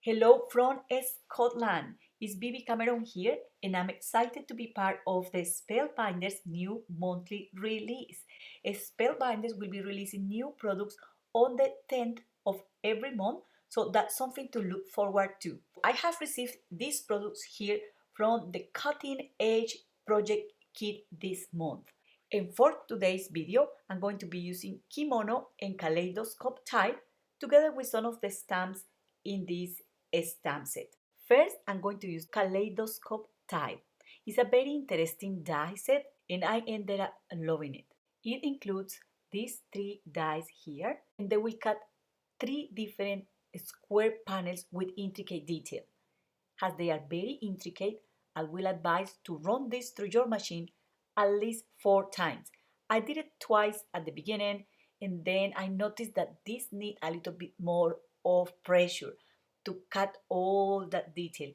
Hello from Scotland. It's Bibi Cameron here, and I'm excited to be part of the Spellbinders new monthly release. Spellbinders will be releasing new products on the 10th of every month, so that's something to look forward to. I have received these products here from the Cutting Edge Project Kit this month. And for today's video, I'm going to be using Kimono and Kaleidoscope type together with some of the stamps in this stamp set. First, I'm going to use Kaleidoscope type. It's a very interesting die set and I ended up loving it. It includes these 3 dies here, and they will cut 3 different square panels with intricate detail. As they are very intricate, I will advise to run this through your machine at least 4 times. I did it twice at the beginning, and then I noticed that this need a little bit more of pressure to cut all that detail.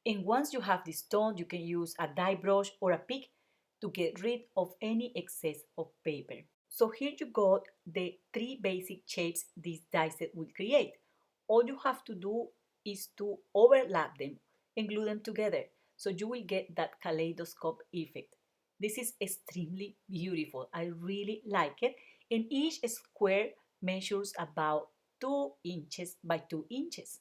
And once you have this done, you can use a die brush or a pick to get rid of any excess of paper. So here you got the 3 basic shapes this die set will create. All you have to do is to overlap them and glue them together, so you will get that kaleidoscope effect. This is extremely beautiful. I really like it, and each square measures about 2 inches by 2 inches.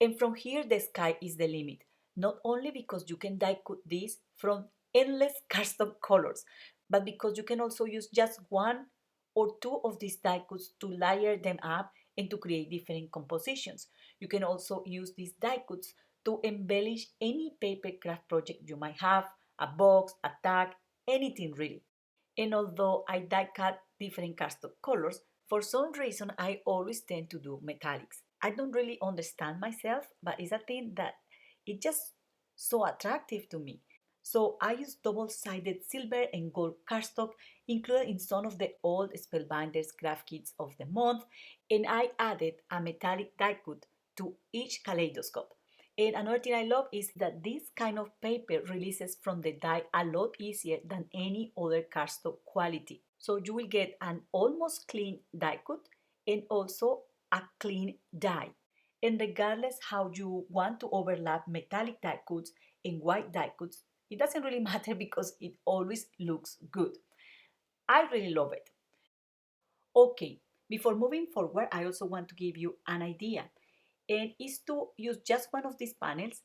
And from here, the sky is the limit, not only because you can die cut this from endless cardstock colors, but because you can also use just 1 or 2 of these die cuts to layer them up and to create different compositions. You can also use these die cuts to embellish any paper craft project you might have, a box, a tag, anything really. And although I die cut different cardstock colors, for some reason I always tend to do metallics. I don't really understand myself, but it's a thing that it's just so attractive to me. So I use double-sided silver and gold cardstock included in some of the old Spellbinders craft kits of the month, and I added a metallic die cut to each kaleidoscope. And another thing I love is that this kind of paper releases from the die a lot easier than any other cardstock quality. So you will get an almost clean die cut and also a clean die. And regardless how you want to overlap metallic die cuts and white die cuts, it doesn't really matter because it always looks good. I really love it. Okay, before moving forward, I also want to give you an idea, and is to use just one of these panels,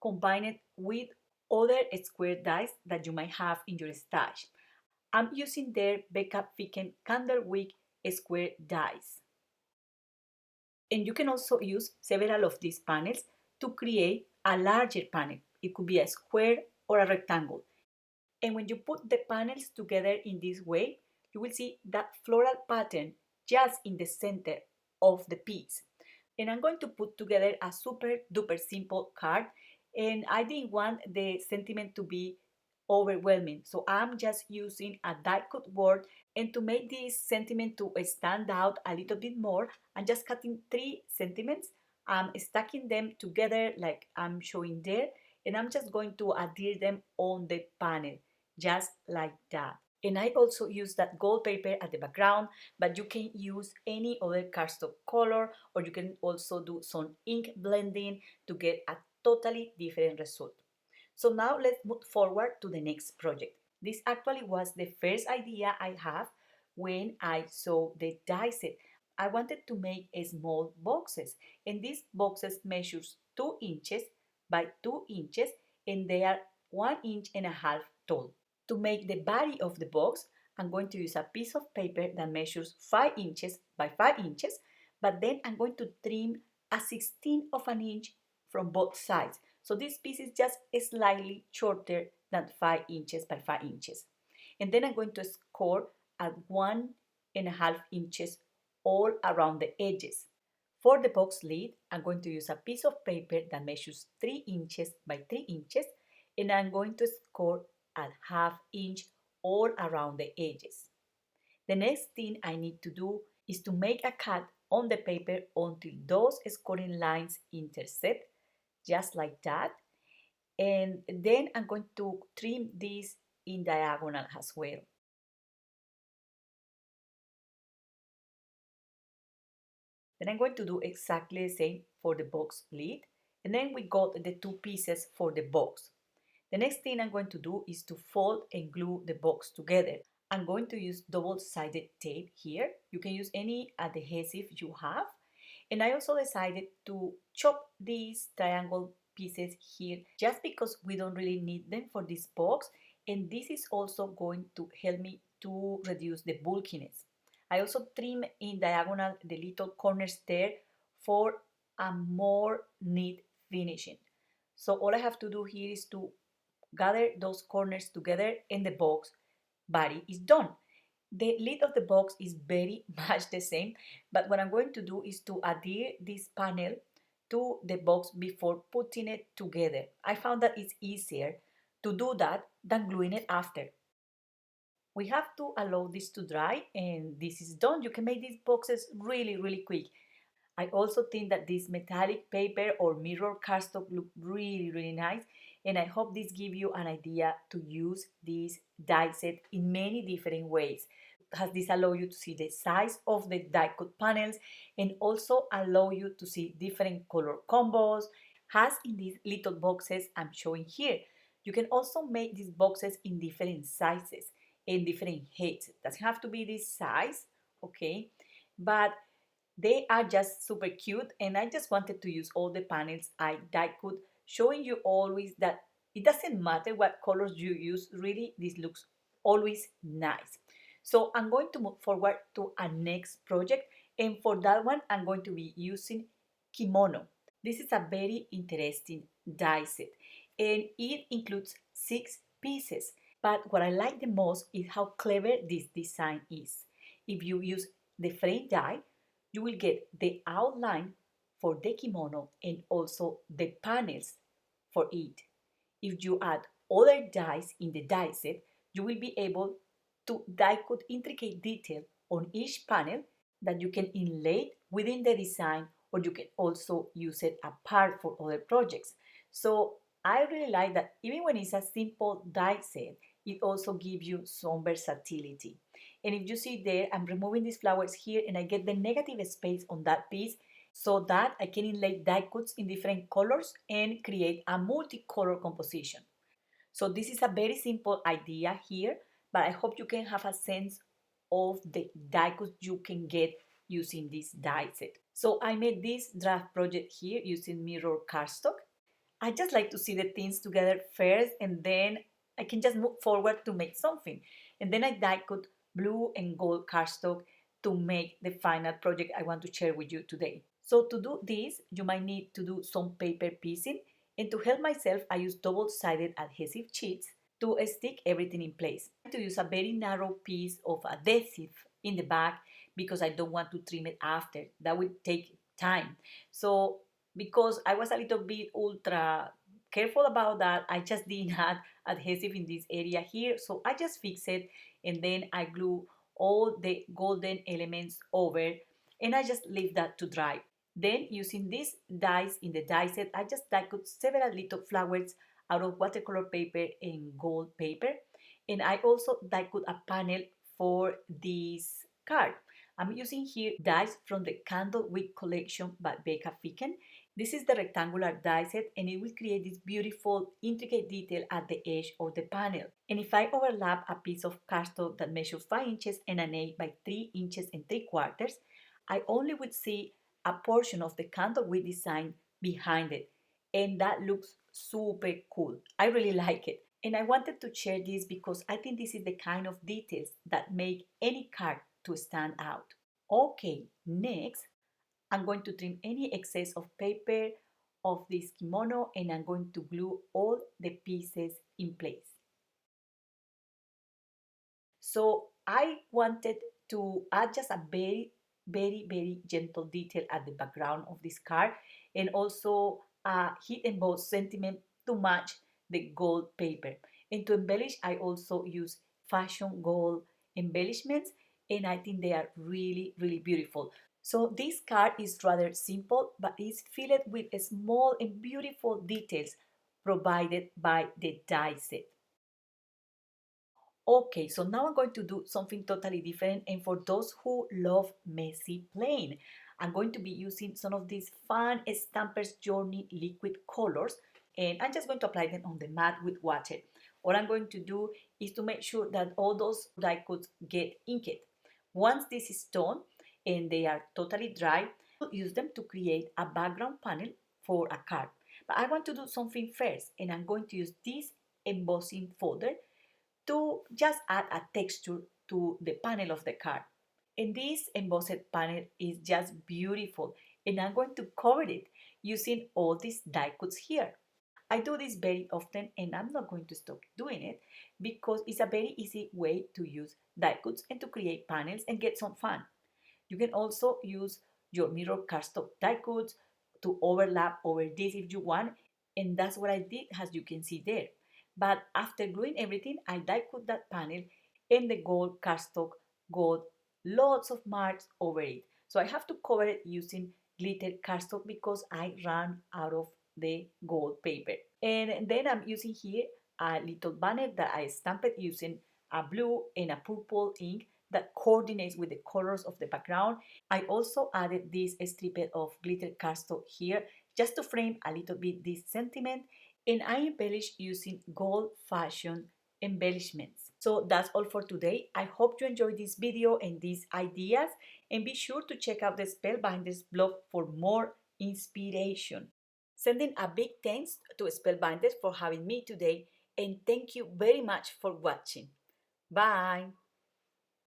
combine it with other square dies that you might have in your stash. I'm using their Becca Feeken Candlewick square dies. And you can also use several of these panels to create a larger panel. It could be a square or a rectangle. And when you put the panels together in this way, you will see that floral pattern just in the center of the piece. And I'm going to put together a super duper simple card, and I didn't want the sentiment to be overwhelming, so I'm just using a die cut board, and to make this sentiment to stand out a little bit more, I'm just cutting 3 sentiments. I'm stacking them together like I'm showing there, and I'm just going to adhere them on the panel just like that. And I also use that gold paper at the background, but you can use any other cardstock color, or you can also do some ink blending to get a totally different result. So now let's move forward to the next project. This actually was the first idea I have when I saw the die set. I wanted to make small boxes, and these boxes measures 2 inches by 2 inches, and they are 1.5 inches tall. To make the body of the box, I'm going to use a piece of paper that measures 5 inches by 5 inches, but then I'm going to trim a 16th of an inch from both sides. So this piece is just slightly shorter than 5 inches by 5 inches. And then I'm going to score at 1.5 inches all around the edges. For the box lid, I'm going to use a piece of paper that measures 3 inches by 3 inches, and I'm going to score at 1/2 inch all around the edges. The next thing I need to do is to make a cut on the paper until those scoring lines intersect, just like that. And then I'm going to trim this in diagonal as well. Then I'm going to do exactly the same for the box lid. And then we got the two pieces for the box. The next thing I'm going to do is to fold and glue the box together. I'm going to use double-sided tape here. You can use any adhesive you have. And I also decided to chop these triangle pieces here just because we don't really need them for this box. And this is also going to help me to reduce the bulkiness. I also trim in diagonal the little corners there for a more neat finishing. So all I have to do here is to gather those corners together and the box body is done. The lid of the box is very much the same, but what I'm going to do is to adhere this panel to the box before putting it together. I found that it's easier to do that than gluing it after. We have to allow this to dry and this is done. You can make these boxes really quick. I also think that this metallic paper or mirror cardstock look really nice, and I hope this gives you an idea to use this die set in many different ways. Has this allow you to see the size of the die cut panels and also allow you to see different color combos. Has in these little boxes I'm showing here. You can also make these boxes in different sizes and different heights. It doesn't have to be this size, okay? But they are just super cute and I just wanted to use all the panels I die cut, showing you always that it doesn't matter what colors you use, really this looks always nice. So I'm going to move forward to a next project, and for that one I'm going to be using Kimono. This is a very interesting die set and it includes 6 pieces. But what I like the most is how clever this design is. If you use the frame die, you will get the outline for the kimono and also the panels for it. If you add other dies in the die set, you will be able to die cut intricate detail on each panel that you can inlay within the design, or you can also use it apart for other projects. So I really like that even when it's a simple die set, it also gives you some versatility. And if you see there, I'm removing these flowers here and I get the negative space on that piece so that I can inlay die cuts in different colors and create a multicolor composition. So this is a very simple idea here, but I hope you can have a sense of the die cuts you can get using this die set. So I made this draft project here using mirror cardstock. I just like to see the things together first and then I can just move forward to make something. And then I die cut blue and gold cardstock to make the final project I want to share with you today. So to do this, you might need to do some paper piecing, and to help myself, I use double-sided adhesive sheets to stick everything in place. I like to use a very narrow piece of adhesive in the back because I don't want to trim it after. That will take time. So because I was a little bit ultra careful about that, I just didn't add adhesive in this area here. So I just fix it and then I glue all the golden elements over and I just leave that to dry. Then using these dies in the die set, I just die cut several little flowers out of watercolor paper and gold paper. And I also die cut a panel for this card. I'm using here dies from the Candlewick collection by Becca Feeken. This is the rectangular die set and it will create this beautiful intricate detail at the edge of the panel. And if I overlap a piece of cardstock that measures 5 inches and an 8 by 3 inches and 3/4, I only would see a portion of the Candlewick design behind it. And that looks super cool. I really like it. And I wanted to share this because I think this is the kind of details that make any card to stand out. Okay, next I'm going to trim any excess of paper of this kimono and I'm going to glue all the pieces in place. So I wanted to add just a very gentle detail at the background of this card and also a heat embossed sentiment to match the gold paper. And to embellish, I also use fashion gold embellishments and I think they are really beautiful. So this card is rather simple but is filled with small and beautiful details provided by the die set. Okay, so now I'm going to do something totally different, and for those who love messy plain, I'm going to be using some of these fun Stampers Journey liquid colors, and I'm just going to apply them on the mat with water. What I'm going to do is to make sure that all those die cuts get inked. Once this is done and they are totally dry, I'll use them to create a background panel for a card. But I want to do something first, and I'm going to use this embossing folder to just add a texture to the panel of the card. And this embossed panel is just beautiful, and I'm going to cover it using all these die cuts here. I do this very often, and I'm not going to stop doing it because it's a very easy way to use die cuts and to create panels and get some fun. You can also use your mirror cardstock die cuts to overlap over this if you want, and that's what I did, as you can see there. But after gluing everything, I die cut that panel, and the gold cardstock got lots of marks over it. So I have to cover it using glitter cardstock because I ran out of the gold paper. And then I'm using here a little banner that I stamped using a blue and a purple ink that coordinates with the colors of the background. I also added this strip of glitter cardstock here just to frame a little bit this sentiment, and I embellished using gold fashion embellishments. So that's all for today. I hope you enjoyed this video and these ideas, and be sure to check out the Spellbinders blog for more inspiration. Sending a big thanks to Spellbinders for having me today, and thank you very much for watching. Bye!